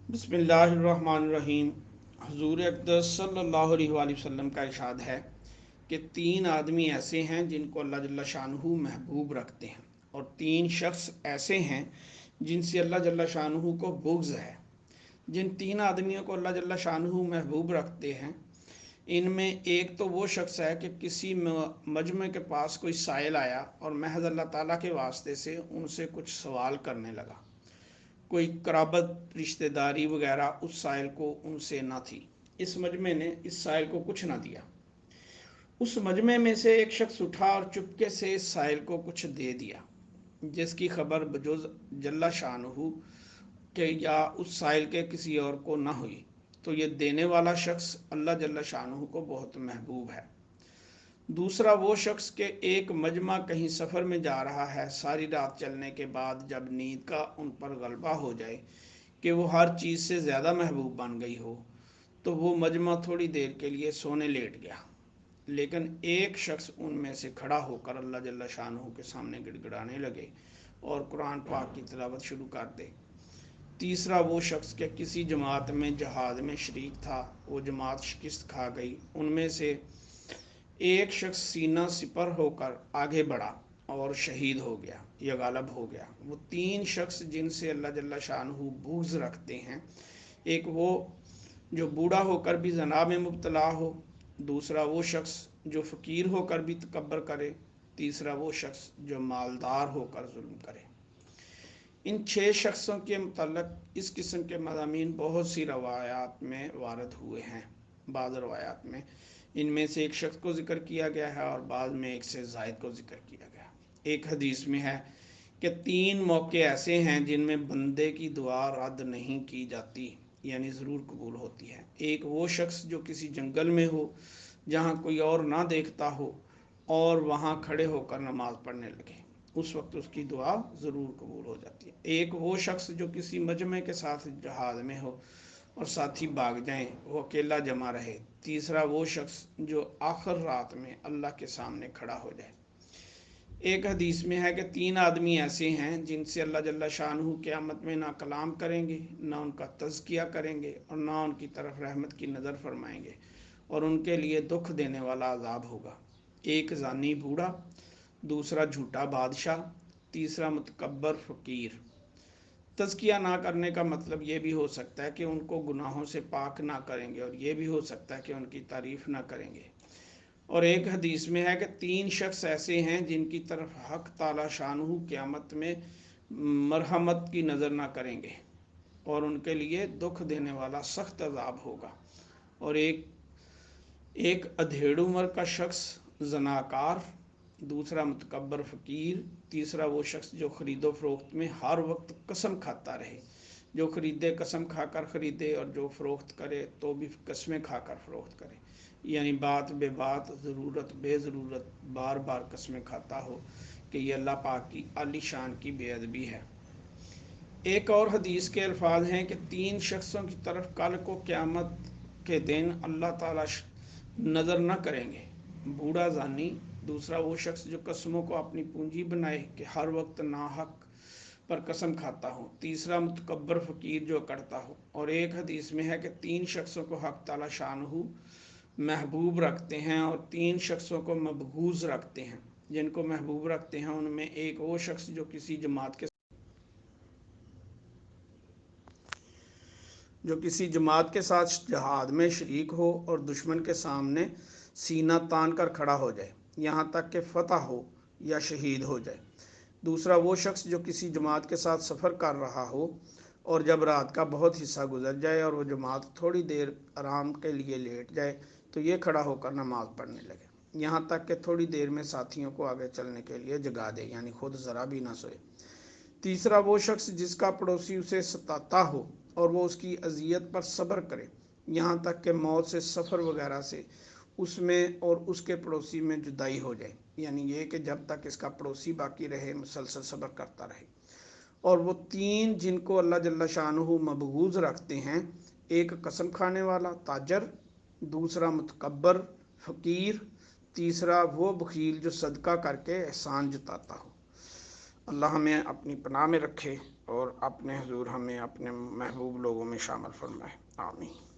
बिस्मिल्लाहिर्रहमानिर्रहीम। हुजूर अक़दस सल्लल्लाहु अलैहि वसल्लम का इरशाद है कि तीन आदमी ऐसे हैं जिनको अल्लाह जल्ला शानहू महबूब रखते हैं, और तीन शख्स ऐसे हैं जिनसे अल्लाह जल्ला शानहू को बुग़्ज़ है। जिन तीन आदमियों को अल्लाह जल्ला शानहू महबूब रखते हैं, इनमें एक तो वो शख्स है कि किसी मजमे के पास कोई साइल आया और महज अल्लाह ताला के वास्ते से उनसे कुछ सवाल करने लगा। कोई कराबत रिश्तेदारी वगैरह उस साइल को उनसे ना थी। इस मजमे ने इस साइल को कुछ ना दिया। उस मजमे में से एक शख्स उठा और चुपके से इस साइल को कुछ दे दिया, जिसकी खबर बजुज़ जल्ला शानहू के या उस साइल के किसी और को ना हुई। तो ये देने वाला शख्स अल्लाह जल्ला शानहू को बहुत महबूब है। दूसरा वो शख्स के एक मजमा कहीं सफ़र में जा रहा है, सारी रात चलने के बाद जब नींद का उन पर गलबा हो जाए कि वो हर चीज़ से ज़्यादा महबूब बन गई हो, तो वो मजमा थोड़ी देर के लिए सोने लेट गया। लेकिन एक शख्स उनमें से खड़ा होकर अल्लाह जल्ला शानहू के सामने गिड़गिड़ाने लगे और कुरान पाक की तिलावत शुरू कर दे। तीसरा वो शख्स के किसी जमात में जहाज़ में शरीक था, वो जमात शिकस्त खा गई। उनमें से एक शख्स सीना सिपर होकर आगे बढ़ा और शहीद हो गया या गालब हो गया। वो तीन शख्स जिनसे अल्लाह जल्ला शानहू बुग़्ज़ रखते हैं, एक वो जो बूढ़ा होकर भी ज़ना में मुब्तला हो, दूसरा वो शख्स जो फ़कीर होकर भी तकब्बर करे, तीसरा वो शख्स जो मालदार होकर जुल्म करे। इन छः शख्सों के मुतल्लिक़ इस किस्म के मज़ामीन बहुत सी रवायात में वारद हुए हैं। बाज़ रवायात में इनमें से एक शख्स को ज़िक्र किया गया है और बाद में एक से ज़ायद को ज़िक्र किया गया। एक हदीस में है कि तीन मौके ऐसे हैं जिनमें बंदे की दुआ रद्द नहीं की जाती, यानी ज़रूर कबूल होती है। एक वो शख्स जो किसी जंगल में हो जहाँ कोई और ना देखता हो और वहाँ खड़े होकर नमाज पढ़ने लगे, उस वक्त उसकी दुआ ज़रूर कबूल हो जाती है। एक वो शख्स जो किसी मजमे के साथ जहाज़ में हो और साथी भाग जाएं, वो अकेला जमा रहे। तीसरा वो शख्स जो आखिर रात में अल्लाह के सामने खड़ा हो जाए। एक हदीस में है कि तीन आदमी ऐसे हैं जिनसे अल्लाह जल्ला शानहू क़यामत में ना कलाम करेंगे, ना उनका तज़किया करेंगे और ना उनकी तरफ रहमत की नज़र फरमाएंगे, और उनके लिए दुख देने वाला अजाब होगा। एक ज़ानी बूढ़ा, दूसरा झूठा बादशाह, तीसरा मुतकब्बर फ़कीर। तज़किया ना करने का मतलब ये भी हो सकता है कि उनको गुनाहों से पाक ना करेंगे, और ये भी हो सकता है कि उनकी तारीफ़ ना करेंगे। और एक हदीस में है कि तीन शख्स ऐसे हैं जिनकी तरफ हक ताला शानहू क़यामत में मरहमत की नज़र ना करेंगे, और उनके लिए दुख देने वाला सख्त अजाब होगा। और एक अधेड़ उम्र का शख्स जनाकार, दूसरा मुतकब्बर फ़कीर, तीसरा वो शख्स जो ख़रीदो फ़रोख्त में हर वक्त कसम खाता रहे, जो ख़रीदे कसम खाकर ख़रीदे और जो फ़रोख्त करे तो भी कस्में खाकर फ़रोख्त करे, यानी बात बे बात, ज़रूरत बे ज़रूरत बार बार कस्में खाता हो कि ये अल्लाह पाक की आली शान की बेअदबी है। एक और हदीस के अल्फाज हैं कि तीन शख्सों की तरफ कल को क़यामत के दिन अल्लाह ताला नज़र न करेंगे। बूढ़ा जानी, दूसरा वो शख्स जो कस्मों को अपनी पूंजी बनाए कि हर वक्त नाहक पर कसम खाता हो, तीसरा मुतकब्बर फ़कीर जो करता हो। और एक हदीस में है कि तीन शख्सों को हक ताला शानहू महबूब रखते हैं और तीन शख्सों को मबगूज़ रखते हैं। जिनको महबूब रखते हैं उनमें एक वो शख्स जो किसी जमात के साथ जहाद में शरीक हो और दुश्मन के सामने सीना तान कर खड़ा हो जाए, यहाँ तक कि फतह हो या शहीद हो जाए। दूसरा वो शख्स जो किसी जमात के साथ सफ़र कर रहा हो और जब रात का बहुत हिस्सा गुजर जाए और वो जमात थोड़ी देर आराम के लिए लेट जाए, तो ये खड़ा होकर नमाज पढ़ने लगे, यहाँ तक कि थोड़ी देर में साथियों को आगे चलने के लिए जगा दे, यानी खुद ज़रा भी ना सोए। तीसरा वो शख्स जिसका पड़ोसी उसे सताता हो और वो उसकी अजियत पर सब्र करे, यहाँ तक कि मौत से सफ़र वगैरह से उसमें और उसके पड़ोसी में जुदाई हो जाए, यानी ये कि जब तक इसका पड़ोसी बाकी रहे मुसलसल सब्र करता रहे। और वो तीन जिनको अल्लाह जल्ला शानहू मबगूज़ रखते हैं, एक कसम खाने वाला ताजर, दूसरा मुतकब्बर फ़कीर, तीसरा वो बखील जो सदका करके एहसान जताता हो। अल्लाह हमें अपनी पनाह में रखे। اور اپنے حضور ہمیں اپنے محبوب لوگوں میں شامل فرمائے، آمین۔